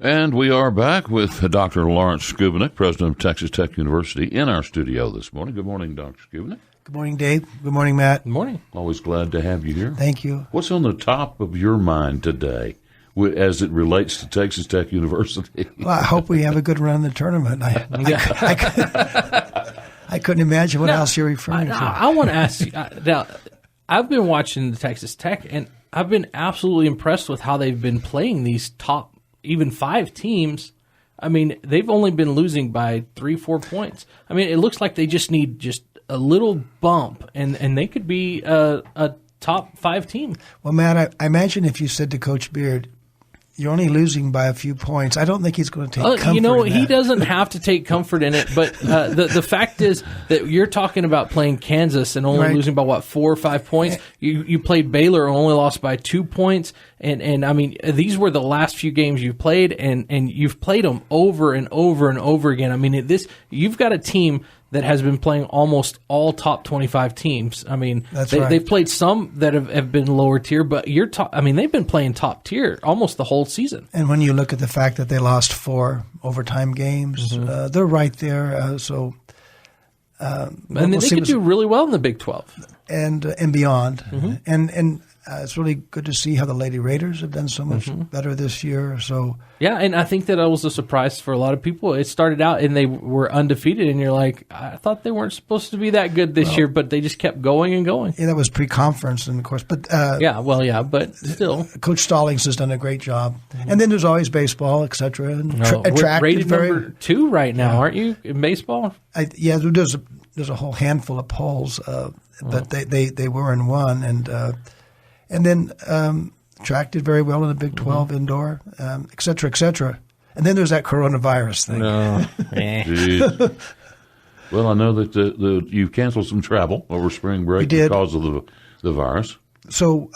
And we are back with Dr. Lawrence Schovanec, president of Texas Tech University, in our studio this morning. Good morning, Dr. Schovanec. Good morning, Dave. Good morning, Matt. Good morning. Always glad to have you here. Thank you. What's on the top of your mind today as it relates to Texas Tech University? Well, I hope we have a good run in the tournament. I couldn't imagine what else you're referring to. I want to ask you, now, I've been watching the Texas Tech, and I've been absolutely impressed with how they've been playing these top, even 5 teams. I mean, they've only been losing by 3-4 points. I mean, it looks like they just need just a little bump, and they could be a top 5 team. Well, Matt, I imagine if you said to Coach Beard, you're only losing by a few points, I don't think he's going to take comfort in that. He doesn't have to take comfort in it, but the fact is that you're talking about playing Kansas and only losing by, 4 or 5 points. You played Baylor and only lost by 2 points. And I mean, these were the last few games you played, and you've played them over and over and over again. I mean, you've got a team that has been playing almost all top 25 teams. I mean, they've played some that have been lower tier, but they've been playing top tier almost the whole season. And when you look at the fact that they lost 4 overtime games, they're right there. And they could do really well in the Big 12 and beyond. And it's really good to see how the Lady Raiders have done so much better this year. So yeah, and I think that was a surprise for a lot of people. It started out and they were undefeated, and you're like, I thought they weren't supposed to be that good this year, but they just kept going and going. Yeah, that was pre-conference, and of course, but but still, Coach Stallings has done a great job. And then there's always baseball, etc. And we're rated number 2 right now, aren't you, in baseball? There's a whole handful of polls, but they were in one, and then track did very well in the Big 12 indoor, et cetera, et cetera. And then there's that coronavirus thing. Well, I know that you canceled some travel over spring break because of the virus. So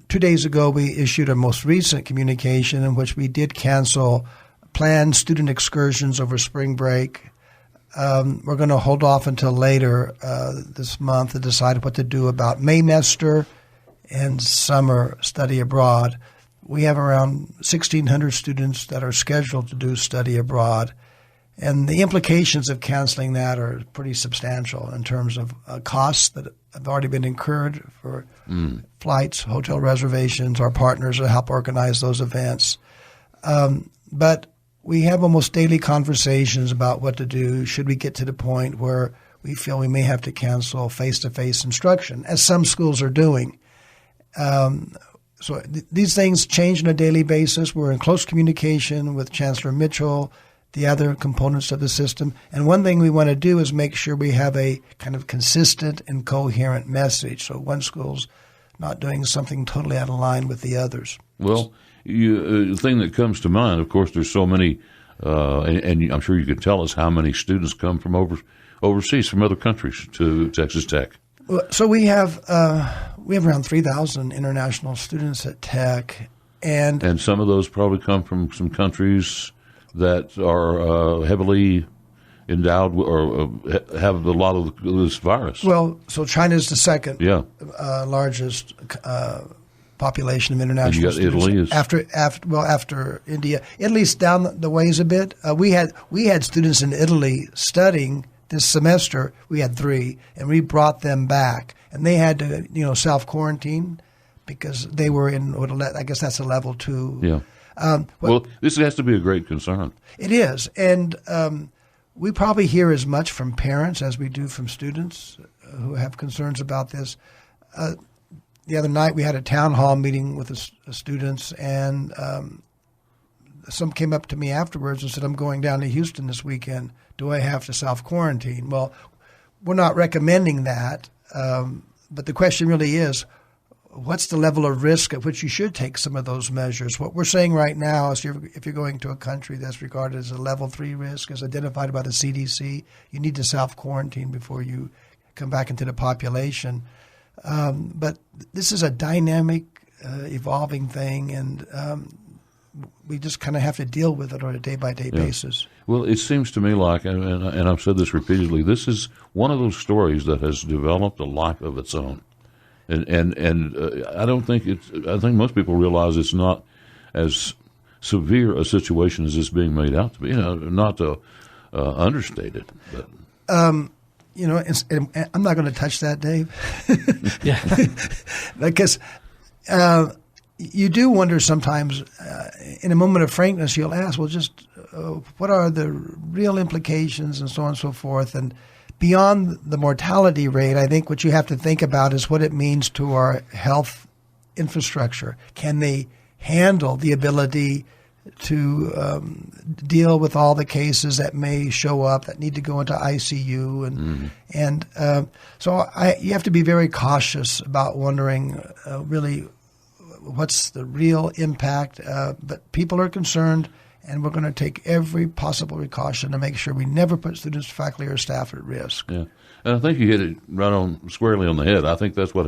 2 days ago, we issued a most recent communication in which we did cancel planned student excursions over spring break. We're going to hold off until later this month to decide what to do about Maymester and summer study abroad. We have around 1,600 students that are scheduled to do study abroad, and the implications of canceling that are pretty substantial in terms of costs that have already been incurred for flights, hotel reservations, our partners that help organize those events. But we have almost daily conversations about what to do should we get to the point where we feel we may have to cancel face-to-face instruction, as some schools are doing. So these things change on a daily basis. We're in close communication with Chancellor Mitchell, the other components of the system. And one thing we want to do is make sure we have a kind of consistent and coherent message, so one school's not doing something totally out of line with the others. Well, the thing that comes to mind, of course, there's so many, and I'm sure you can tell us how many students come from overseas, from other countries to Texas Tech. So we have around 3,000 international students at Tech, and some of those probably come from some countries that are heavily endowed or have a lot of this virus. Well, so China's the second largest population of international students. After India. Italy's down the ways a bit. We had students in Italy studying. This semester, we had 3, and we brought them back. And they had to, self-quarantine because they were in, I guess that's a level 2. Yeah. Well, this has to be a great concern. It is. And we probably hear as much from parents as we do from students who have concerns about this. The other night, we had a town hall meeting with the students, and some came up to me afterwards and said, I'm going down to Houston this weekend. Do I have to self-quarantine? Well, we're not recommending that, but the question really is, what's the level of risk at which you should take some of those measures? What we're saying right now is if you're going to a country that's regarded as a level 3 risk, as identified by the CDC, you need to self-quarantine before you come back into the population. But this is a dynamic, evolving thing, and we just kind of have to deal with it on a day-by-day basis. Well, it seems to me like, and I've said this repeatedly, this is one of those stories that has developed a life of its own. And I don't think I think most people realize it's not as severe a situation as this being made out to be. Not to understate it, but. And I'm not going to touch that, Dave. Yeah. Because you do wonder sometimes, in a moment of frankness, you'll ask, well, just what are the real implications and so on and so forth. And beyond the mortality rate, I think what you have to think about is what it means to our health infrastructure. Can they handle the ability to deal with all the cases that may show up that need to go into ICU, so you have to be very cautious about wondering really what's the real impact. But people are concerned, and we're going to take every possible precaution to make sure we never put students, faculty, or staff at risk. Yeah, and I think you hit it right on squarely on the head. I think that's what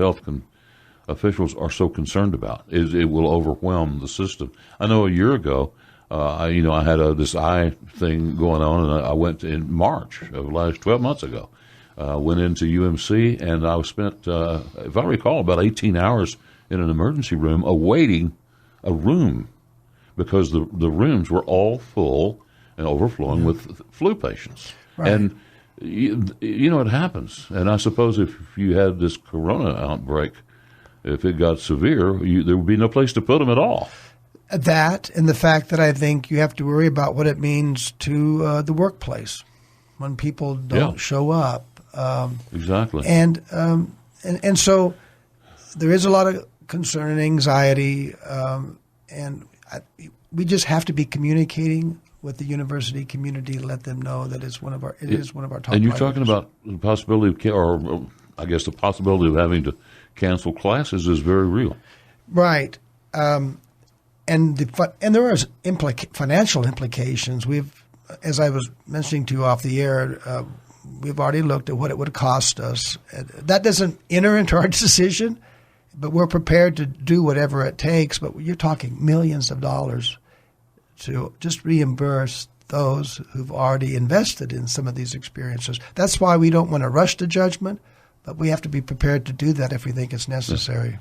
officials are so concerned about, is it will overwhelm the system. I know a year ago, I had this eye thing going on, and I went in March of last 12 months ago. Went into UMC, and I spent, if I recall, about 18 hours in an emergency room awaiting a room because the rooms were all full and overflowing with flu patients. Right. And it happens. And I suppose if you had this corona outbreak, if it got severe, there would be no place to put them at all. That, and the fact that I think you have to worry about what it means to the workplace when people don't show up. Exactly. And so there is a lot of concern and anxiety, and we just have to be communicating with the university community, let them know that it is one of our top. And you're priorities. talking about the possibility the possibility of having to cancel classes is very real. Right. And there are financial implications. As I was mentioning to you off the air, we've already looked at what it would cost us. That doesn't enter into our decision, but we're prepared to do whatever it takes. But you're talking millions of dollars to just reimburse those who've already invested in some of these experiences. That's why we don't want to rush to judgment, but we have to be prepared to do that if we think it's necessary.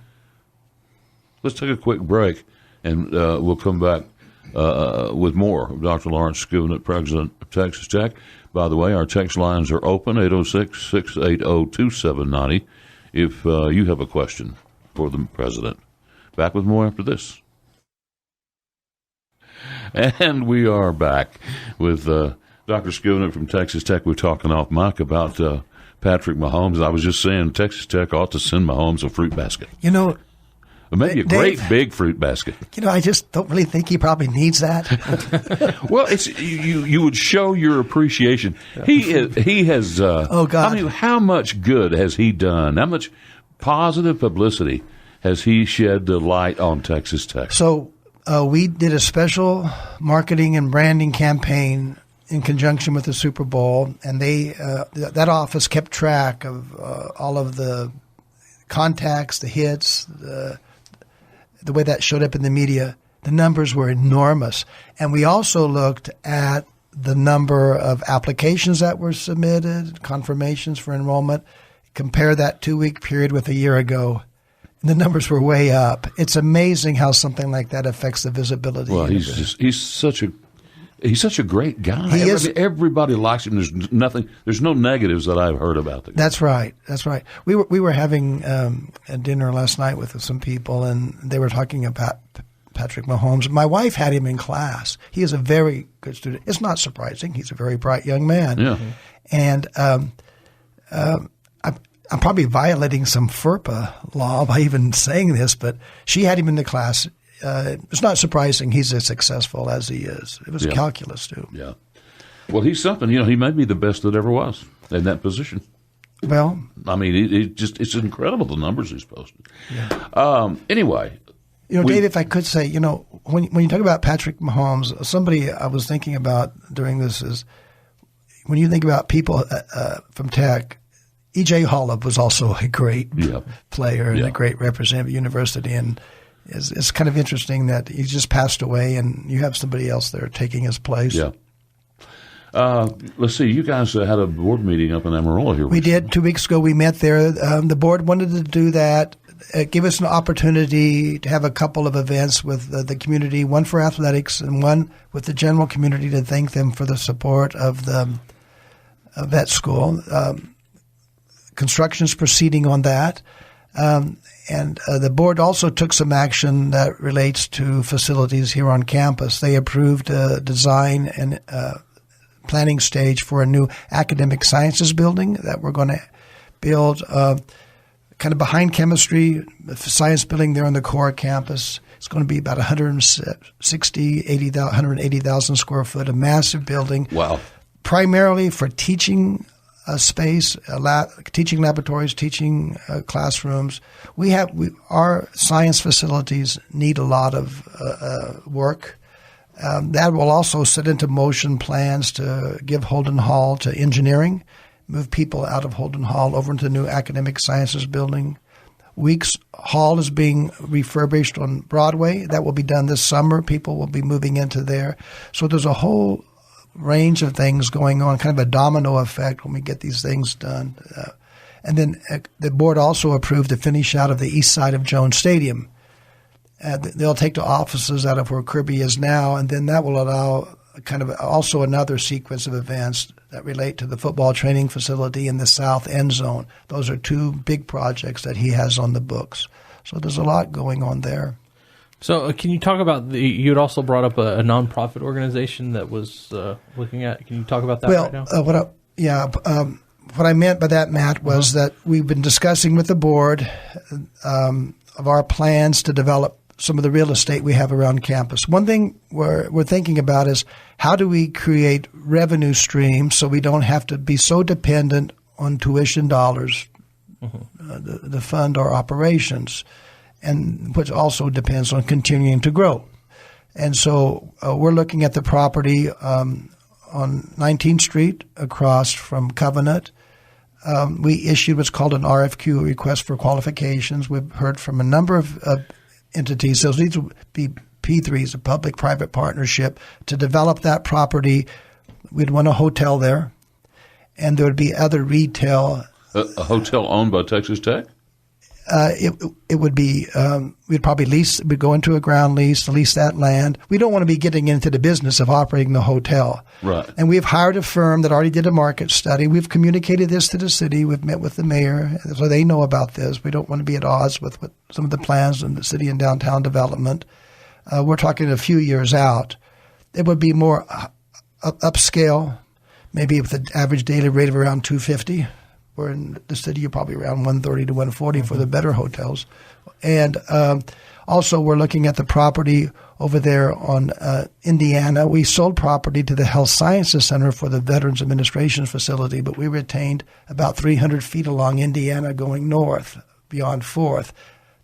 Let's take a quick break, and we'll come back with more of Dr. Lawrence Schovanec, President of Texas Tech. By the way, our text lines are open, 806-680-2790, if you have a question for the President. Back with more after this. And we are back with Dr. Schovanec from Texas Tech. We're talking off mic about Patrick Mahomes. I was just saying Texas Tech ought to send Mahomes a fruit basket. Maybe a great big fruit basket. I just don't really think he probably needs that. Well, it's you would show your appreciation. He has. Oh God! I mean, how much good has he done? How much positive publicity has he shed the light on Texas Tech? So we did a special marketing and branding campaign in conjunction with the Super Bowl, and that office kept track of all of the contacts, the hits, the way that showed up in the media. The numbers were enormous. And we also looked at the number of applications that were submitted, confirmations for enrollment, compare that 2-week period with a year ago. And the numbers were way up. It's amazing how something like that affects the visibility. Well, he's such a great guy. Everybody likes him. There's no negatives that I've heard about the guy. That's right. We were having a dinner last night with some people, and they were talking about Patrick Mahomes. My wife had him in class. He is a very good student. It's not surprising. He's a very bright young man. Yeah. And I'm probably violating some FERPA law by even saying this, but she had him in the class. It's not surprising he's as successful as he is. It was calculus, too. Yeah. Well, he's something. He may be the best that ever was in that position. Well, I mean, it's incredible the numbers he's posted. Yeah. Anyway. Dave, if I could say, when you talk about Patrick Mahomes, somebody I was thinking about during this is when you think about people from Tech, E.J. Holub was also a great player and a great representative of the university, and it's kind of interesting that he just passed away and you have somebody else there taking his place. Yeah. Let's see. You guys had a board meeting up in Amarillo here. We did. 2 weeks ago we met there. The board wanted to do that give us an opportunity to have a couple of events with the community, one for athletics and one with the general community to thank them for the support of the vet school. Construction is proceeding on that. And the board also took some action that relates to facilities here on campus. They approved a design and planning stage for a new academic sciences building that we're going to build kind of behind chemistry, the science building there on the core campus. It's going to be about 180,000 square foot, a massive building. Wow. Primarily for teaching space, teaching laboratories, teaching classrooms. Our science facilities need a lot of work. That will also set into motion plans to give Holden Hall to engineering, move people out of Holden Hall over into the new academic sciences building. Weeks Hall is being refurbished on Broadway. That will be done this summer. People will be moving into there. So there's a whole range of things going on, kind of a domino effect when we get these things done. And then the board also approved the finish out of the east side of Jones Stadium. They'll take the offices out of where Kirby is now, and then that will allow kind of also another sequence of events that relate to the football training facility in the south end zone. Those are two big projects that he has on the books. So there's a lot going on there. So can you talk about you had also brought up a nonprofit organization that was looking at, can you talk about that right now? What I meant by that, Matt, was that we've been discussing with the board of our plans to develop some of the real estate we have around campus. One thing we're thinking about is how do we create revenue streams so we don't have to be so dependent on tuition dollars to fund our operations, and which also depends on continuing to grow. And so we're looking at the property on 19th Street across from Covenant. We issued what's called an RFQ, a request for qualifications. We've heard from a number of entities. So these would be P3s, a public-private partnership, to develop that property. We'd want a hotel there, and there would be other retail. A hotel owned by Texas Tech? It would be we'd probably we'd go into a ground lease, lease that land. We don't want to be getting into the business of operating the hotel. Right. And we've hired a firm that already did a market study. We've communicated this to the city. We've met with the mayor, so they know about this. We don't want to be at odds with what some of the plans in the city and downtown development. We're talking a few years out. It would be more upscale, maybe with an average daily rate of around $250. Where in the city, you're probably around $130 to $140 for the better hotels. And also, we're looking at the property over there on Indiana. We sold property to the Health Sciences Center for the Veterans Administration facility, but we retained about 300 feet along Indiana going north beyond 4th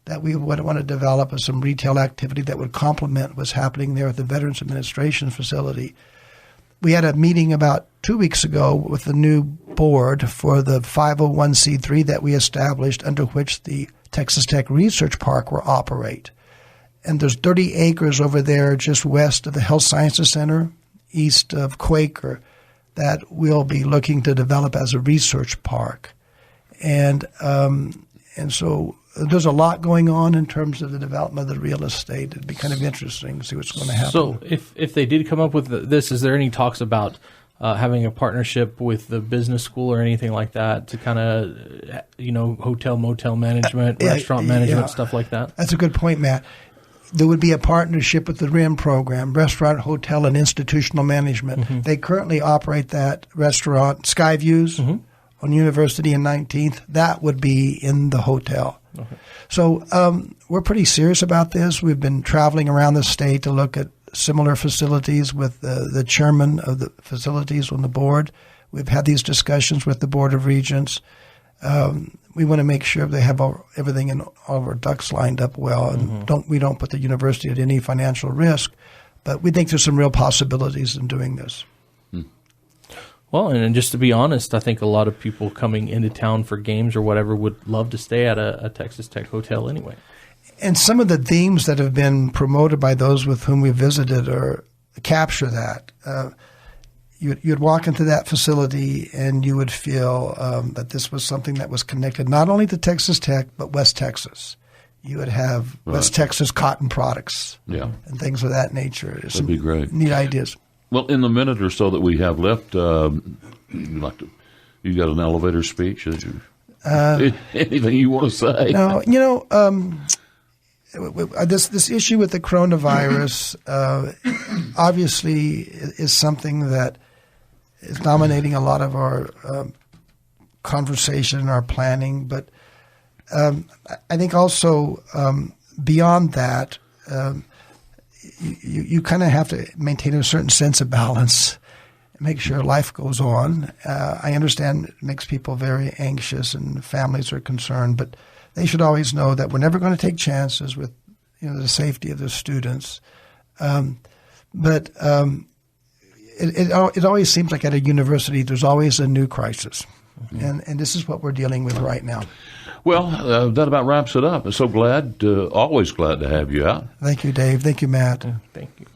that we would want to develop as some retail activity that would complement what's happening there at the Veterans Administration facility. We had a meeting about 2 weeks ago with the new board for the 501c3 that we established, under which the Texas Tech Research Park will operate. And there's 30 acres over there just west of the Health Sciences Center, east of Quaker, that we'll be looking to develop as a research park. And so there's a lot going on in terms of the development of the real estate. It'd be kind of interesting to see what's going to happen. So if they did come up with this, is there any talks about having a partnership with the business school or anything like that to kind of, hotel, motel management, restaurant management, stuff like that? That's a good point, Matt. There would be a partnership with the RIM program, Restaurant, Hotel, and Institutional Management. Mm-hmm. They currently operate that restaurant, Skyviews, on University and 19th. That would be in the hotel. Okay. So we're pretty serious about this. We've been traveling around the state to look at similar facilities with the chairman of the facilities on the board. We've had these discussions with the Board of Regents. We want to make sure they have everything and all of our ducks lined up well, and we don't put the university at any financial risk. But we think there's some real possibilities in doing this. Well, and just to be honest, I think a lot of people coming into town for games or whatever would love to stay at a Texas Tech hotel anyway. And some of the themes that have been promoted by those with whom we visited capture that. You'd walk into that facility and you would feel that this was something that was connected not only to Texas Tech but West Texas. you would have West Texas cotton products and things of that nature. That'd be great. Neat ideas. Well, in the minute or so that we have left, you got an elevator speech? Anything you want to say? No, this issue with the coronavirus obviously is something that is dominating a lot of our conversation and our planning. But I think also beyond that, you kind of have to maintain a certain sense of balance and make sure life goes on. I understand it makes people very anxious and families are concerned, but they should always know that we're never going to take chances with the safety of the students. But it always seems like at a university there's always a new crisis. And this is what we're dealing with right now. Well, that about wraps it up. I'm so glad, always glad to have you out. Thank you, Dave. Thank you, Matt. Thank you.